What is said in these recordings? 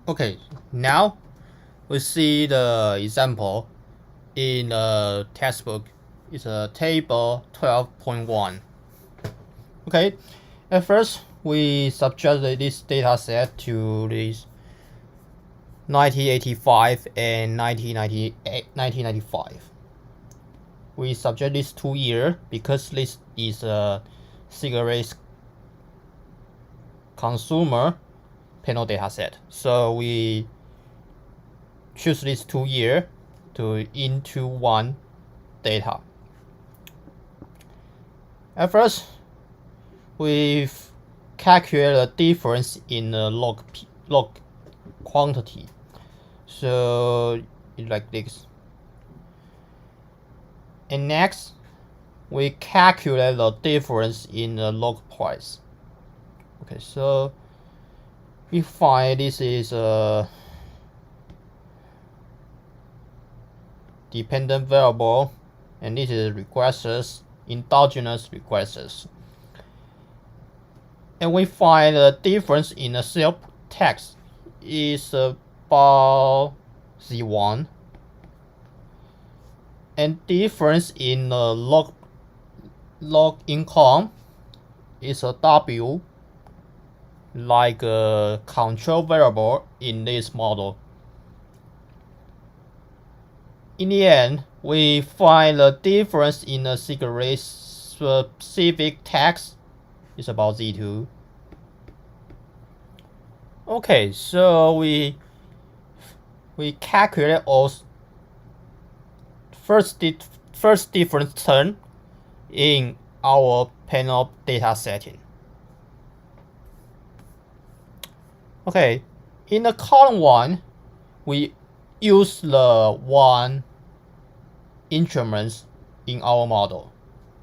Okay, now we see the example in the textbook. It's a table 12.1. Okay, at first we subjected this data set to this 1985 and 1995. We subject this 2 years because this is a cigarette consumer panel data set. So we choose this 2 years to into one data. At first, we calculate the difference in the log quantity. So it's like this. And next, we calculate the difference in the log price. Okay, so we find this is a dependent variable, and this is regressors, endogenous regressors. And we find the difference in the self text is about Z1, and difference in the log income is a W, like a control variable in this model. In the end, we find the difference in the cigarette specific text is about Z2. Okay, so we calculate all first difference term in our panel data setting. Okay, in the column 1, we use the one instruments in our model.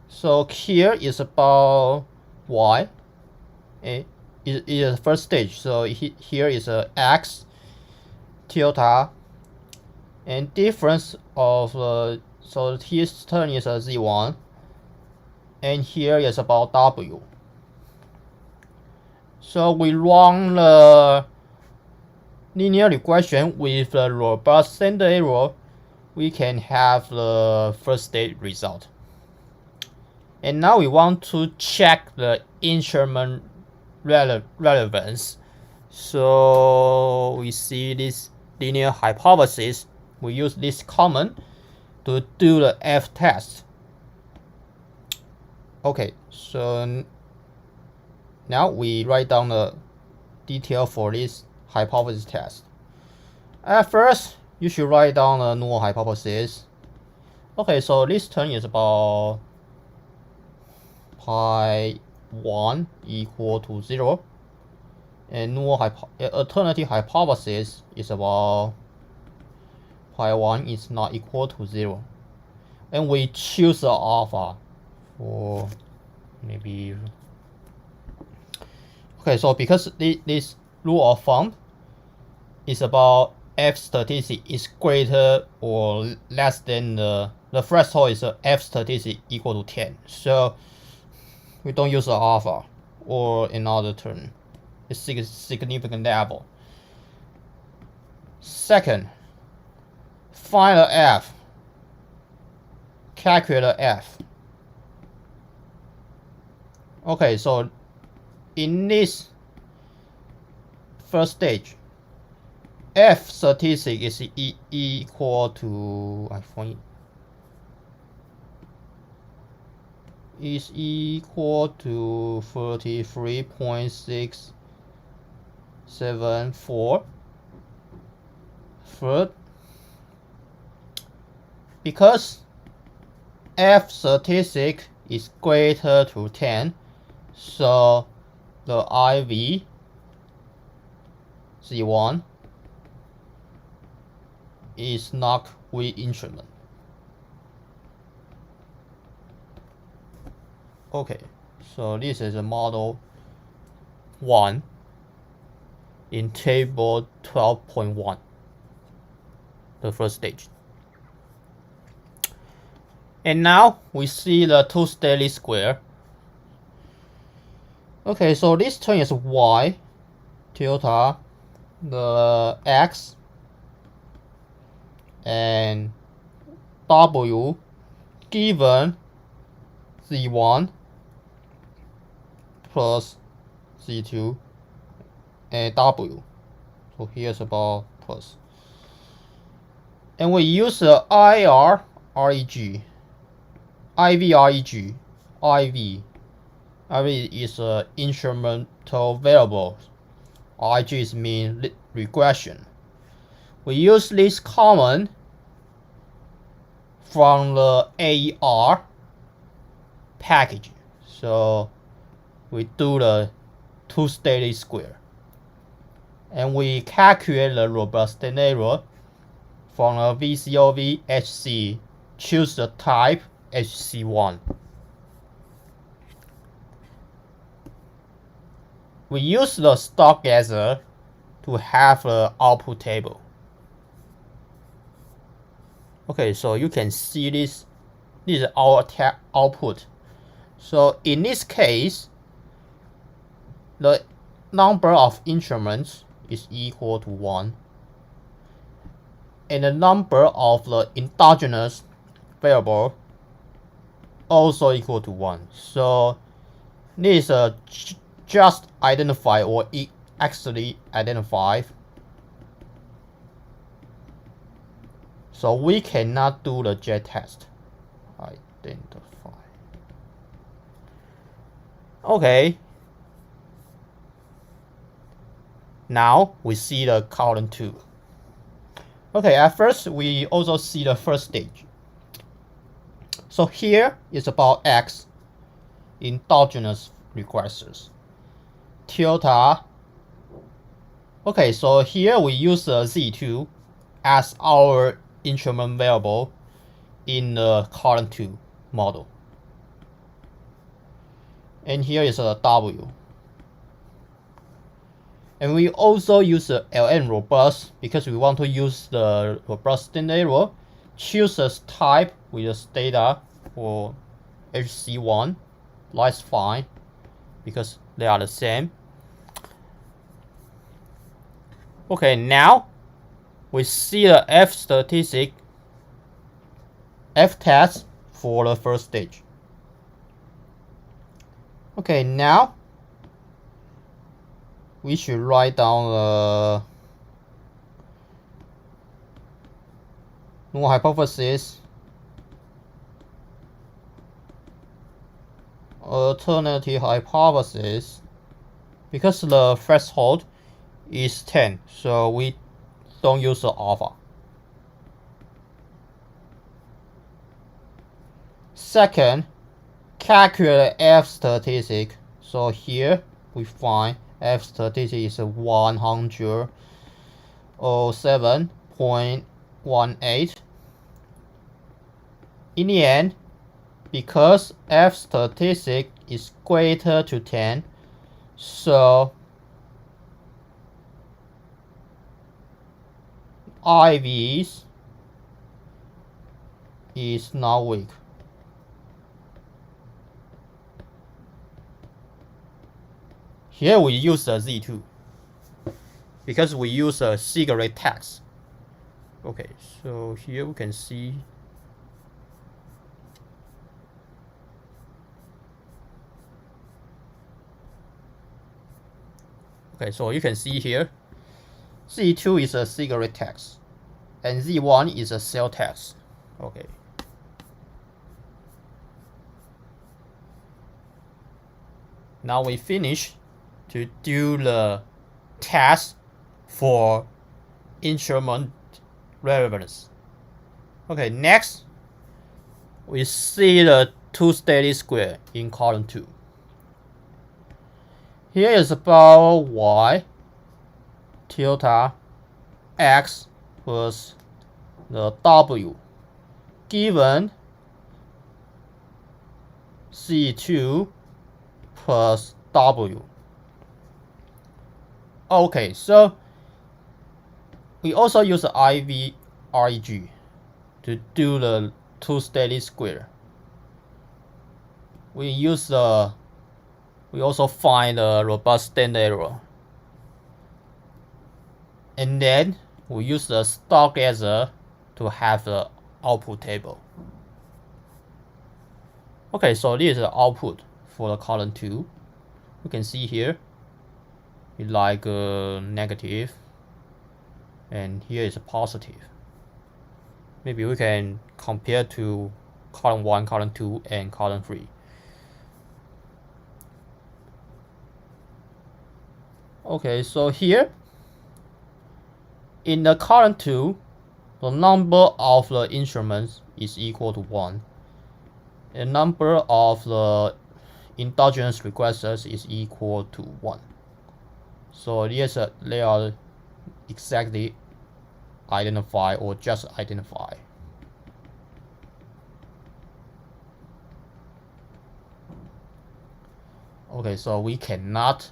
So here is about Y. It is the first stage. So here is a X tilde, and difference of so his term is a Z1, and here is about W. So we run the linear regression with the robust standard error. We can have the first stage result. And now we want to check the instrument relevance. So we see this linear hypothesis. We use this common to do the F test. Okay, so now we write down the detail for this hypothesis test. At first, you should write down the null hypothesis. Okay, so this term is about pi 1 equal to 0. And null alternative hypothesis is about pi 1 is not equal to 0. And we choose the alpha for maybe. Okay, so because this rule of thumb is about F statistic is greater or less than the threshold is F statistic equal to 10. So we don't use the alpha or another term. It's significant level. Second, find the F. Calculate the F. Okay, so in this first stage, F statistic is equal to is equal to 33.674. Third, because F statistic is greater to 10, so the IV Z1 is not weak instrument. Okay, so this is a model 1 in table 12.1, the first stage. And now we see the two-stage least square. Okay, so this term is Y tilde the x and w given z1 plus z2 and w. So here's about plus. And we use the reg, ivreg, iv. iv is an instrumental variable. Reg is mean regression. We use this common from the AER package. So we do the two-state square. And we calculate the robustness error from a VCOV HC. Choose the type HC1. We use the stock gather to have the output table. Okay, so you can see this. This is our output. So in this case, the number of instruments is equal to 1. And the number of the endogenous variable also equal to 1. So this is just identified or actually identified. So we cannot do the J test. Identify. Okay. Now we see the column 2. Okay, at first we also see the first stage. So here is about X endogenous regressors. Tilde. Okay, so here we use Z2 as our instrument variable in the column 2 model. And here is a W. And we also use the LN robust because we want to use the robustness error. Choose a type with the data for HC1. That's fine because they are the same. Okay, now we see the F statistic, F test for the first stage. Okay, now we should write down the null hypothesis, alternative hypothesis, because the threshold is 10, so we don't use the alpha. Second, calculate F statistic. So here we find F statistic is 107.18. In the end, because F statistic is greater to 10, so IVs is not weak. Here we use the Z2 because we use a cigarette tax. Okay, so here we can see okay, so you can see here Z2 is a cigarette tax and Z1 is a cell tax. Okay. Now we finish to do the test for instrument relevance. Okay, next we see the two-state square in column 2. Here is about y tilde x plus the w given C2 plus w. Okay, so we also use the ivreg to do the two-state square. We also find the robustness error. and then we use the star gather to have the output table. Okay, so this is the output for the column 2. You can see here, it's like negative, and here is a positive. Maybe we can compare to column 1, column 2, and column 3. Okay, so here, in the column 2, the number of the instruments is equal to 1. The number of the endogenous regressors is equal to 1. So yes, they are exactly identified or just identified. Okay, so we cannot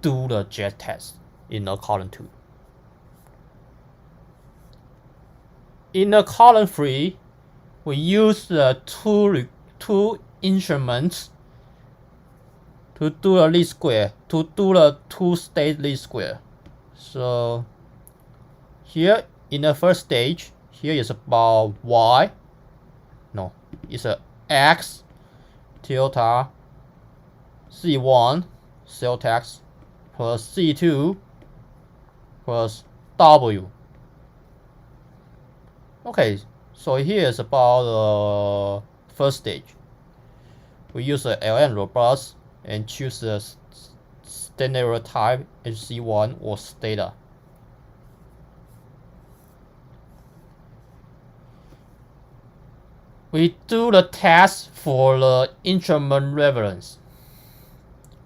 do the jet test in the column 2. In the column 3, we use the two instruments to do the least square, to do the two-state least square. So here in the first stage, here is about y. No, it's a x tilde C1 cell text plus C2 plus W. Okay, so here is about the first stage. We use the LN robust and choose the standard error type HC1 or theta. We do the test for the instrument reference.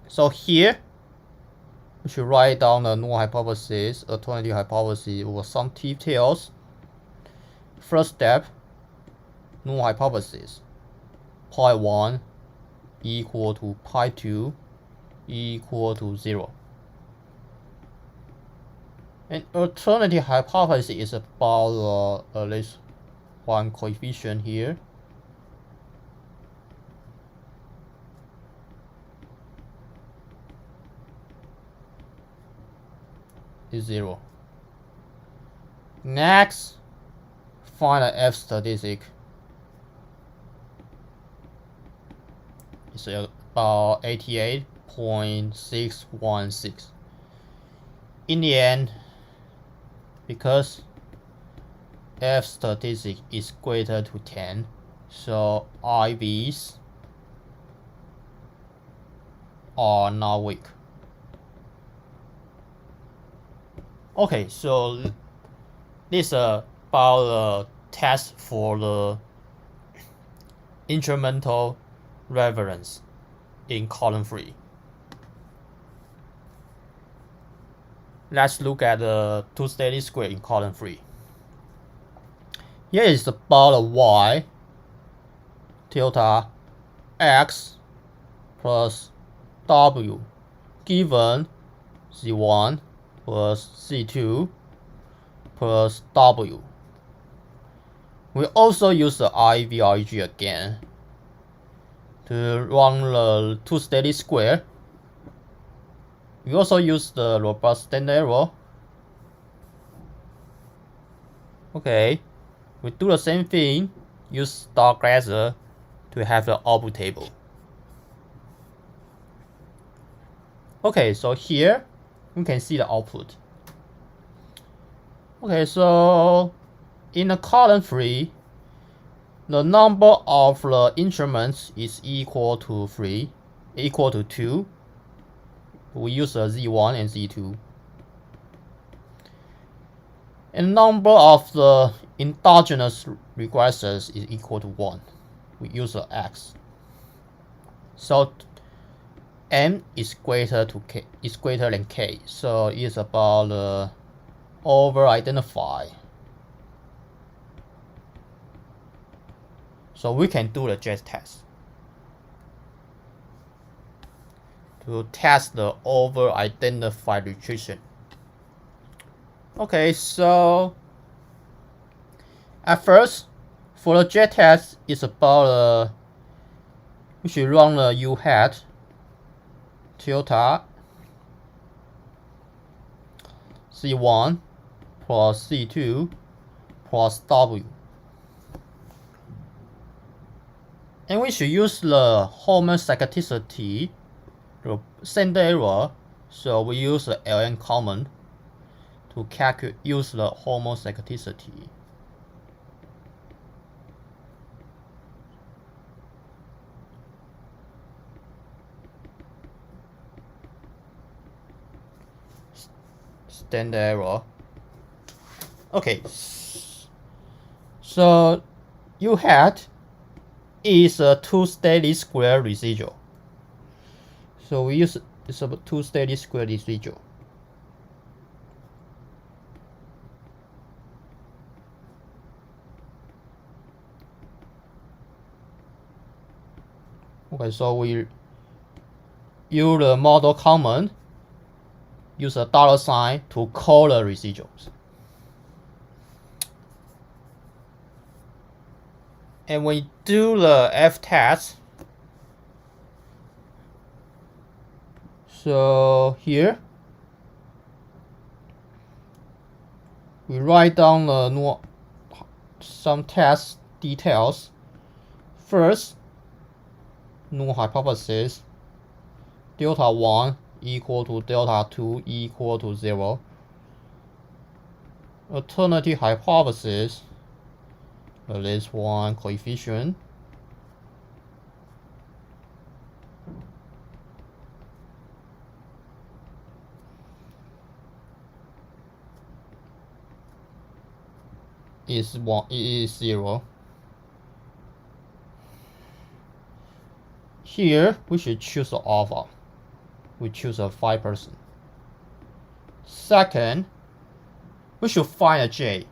So here, we should write down the null hypothesis, alternative hypothesis, or some details. First step, null hypothesis. Pi 1 equal to pi 2 equal to 0. And alternative hypothesis is about at least one coefficient here. Is 0. Next, find the F statistic. It's about 88.616. In the end, because F statistic is greater to 10, so IVs are not weak. Okay, so this is about the test for the instrumental reference in column 3. Let's look at the two-state least square in column 3. Here is about the y tilde x plus w given C1 plus C2 plus W. We also use the IVRG again to run the two-state least square. We also use the robust standard error. Okay, we do the same thing, use star gather to have the output table. Okay, so here you can see the output. Okay, so in the column 3, the number of the instruments is equal to 2. We use a Z1 and Z2. And number of the endogenous regressors is equal to 1. We use a X. So M is greater than K. So it's about over identify. So we can do the jet test to test the over identified restriction. Okay, so at first for the jet test, it's about we should run the U hat tilde C1 plus C2 plus W. And we should use the homoscedasticity, the center error, so we use the Ln common to use the homoscedasticity. Standard error. Okay, so U hat is a two-steady square residual. So we use this two-steady square residual. Okay, so we use the model common, use a dollar sign to call the residuals. And when you do the F test, so here we write down the some test details. First, null hypothesis delta 1 equal to delta 2 equal to 0. Alternative hypothesis, at least one coefficient. Is 0. Here we should choose alpha. We choose a 5%. Second, we should find a J.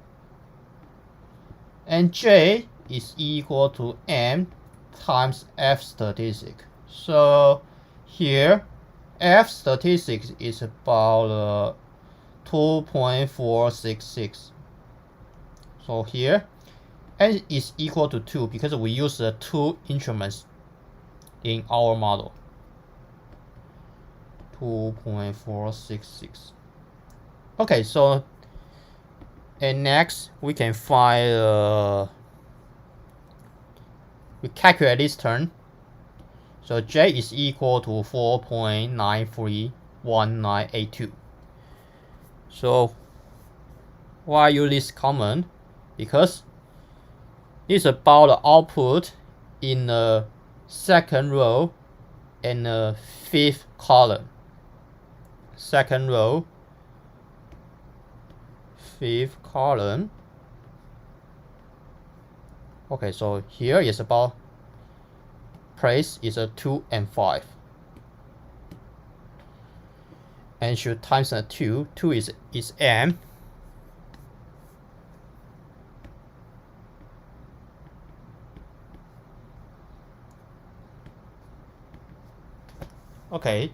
And J is equal to M times F statistic. So here, F statistic is about 2.466. So here, N is equal to 2 because we use the 2 instruments in our model. 2.466. Okay, so and next we can find we calculate this term. So J is equal to 4.931982. So why use this common? Because it's about the output in the second row and the fifth column. Second row, fifth column. Okay, so here is about place is a 2 and 5. And should times a 2. 2 is M. Okay.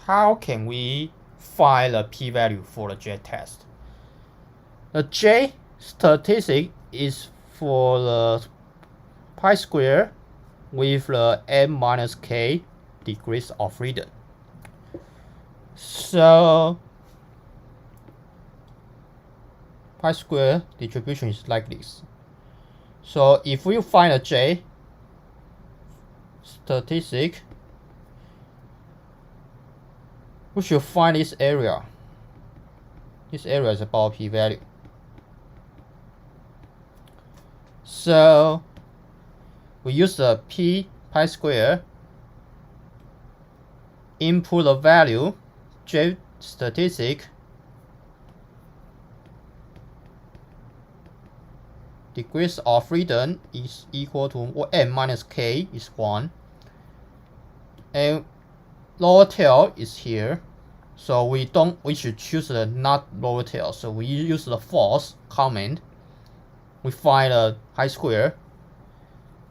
How can we find the p-value for the J test? The J statistic is for the pi square with the n minus k degrees of freedom. So pi square distribution is like this. So if we find a J statistic, we should find this area. This area is about p-value. So we use the pi square, input the value, J statistic, degrees of freedom is equal to n minus k is 1, and lower tail is here. So we should choose the not lower tail. So we use the false comment. We find a pi square.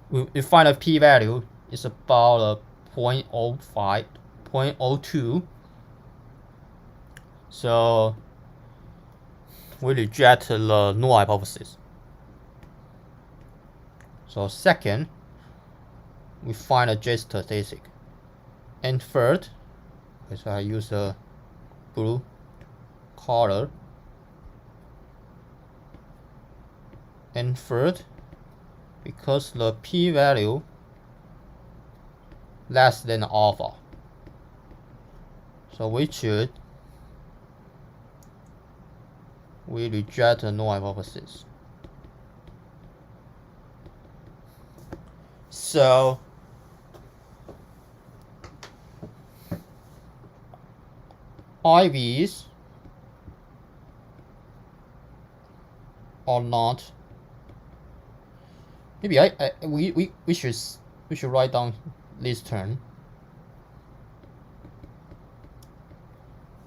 We find a p-value is about 0.05, 0.02. So we reject the null hypothesis. So second, we find a J statistic. And third, so I use a blue. color. And third, because the p-value less than alpha, so we reject the null hypothesis. So IVs are not. Maybe we should write down this term.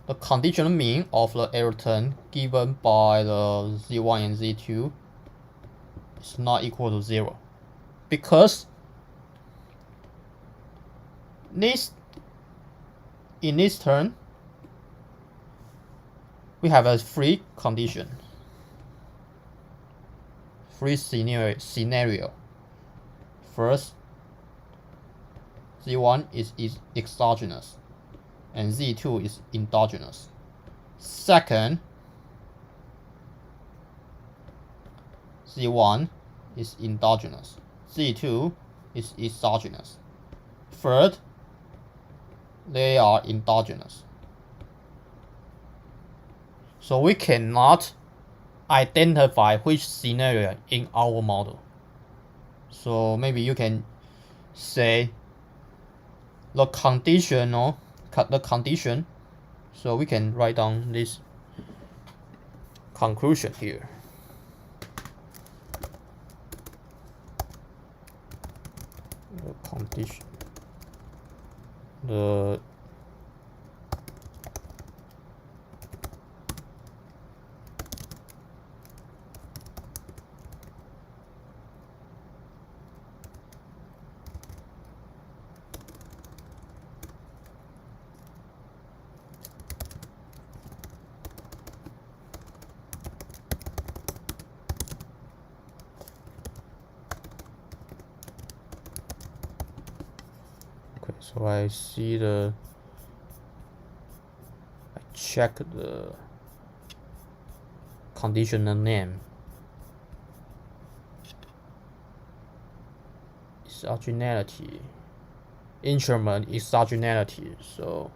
The conditional mean of the error term given by the z1 and z2 is not equal to 0, because in this term we have a free scenario. First, z1 is exogenous and z2 is endogenous. Second, z1 is endogenous, z2 is exogenous. Third, they are endogenous. So we cannot identify which scenario in our model. So maybe you can say the condition. So we can write down this conclusion here. The condition. So I check the conditional name. Exogenality. Instrument exogenality. So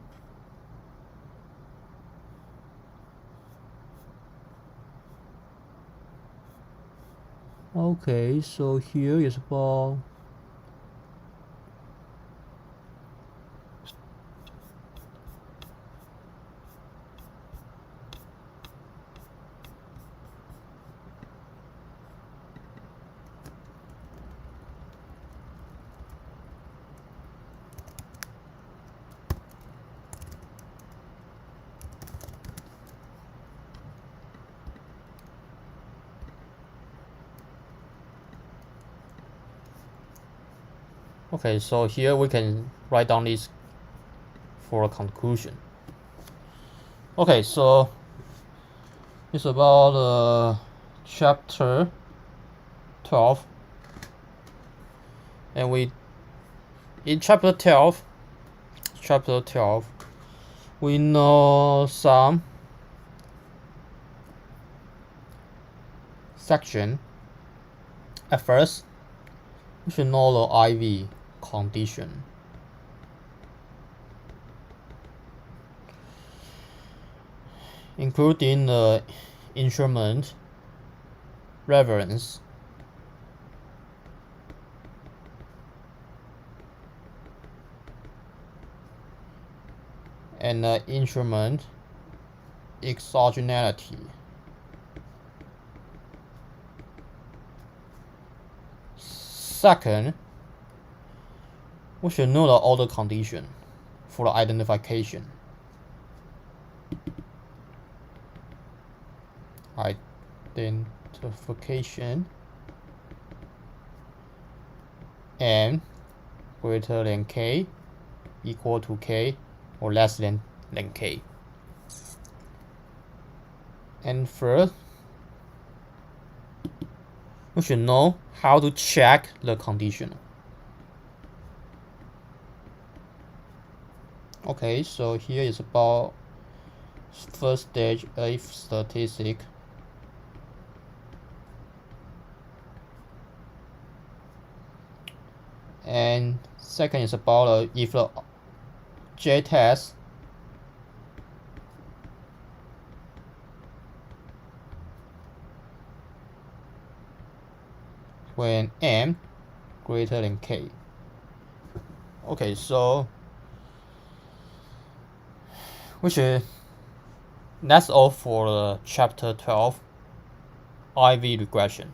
okay, so here is about okay, so here we can write down this for a conclusion. Okay, so it's about chapter 12, and in chapter 12 we know some section. At first, we should know the IV condition. Including the instrument reference and the instrument exogenality. Second, we should know the order condition for the identification. M greater than K, equal to K, or less than K. And third, we should know how to check the condition. Okay, so here is about first stage if statistic. And second is about if the J test when m greater than k. Okay, so that's all for chapter 12, IV regression.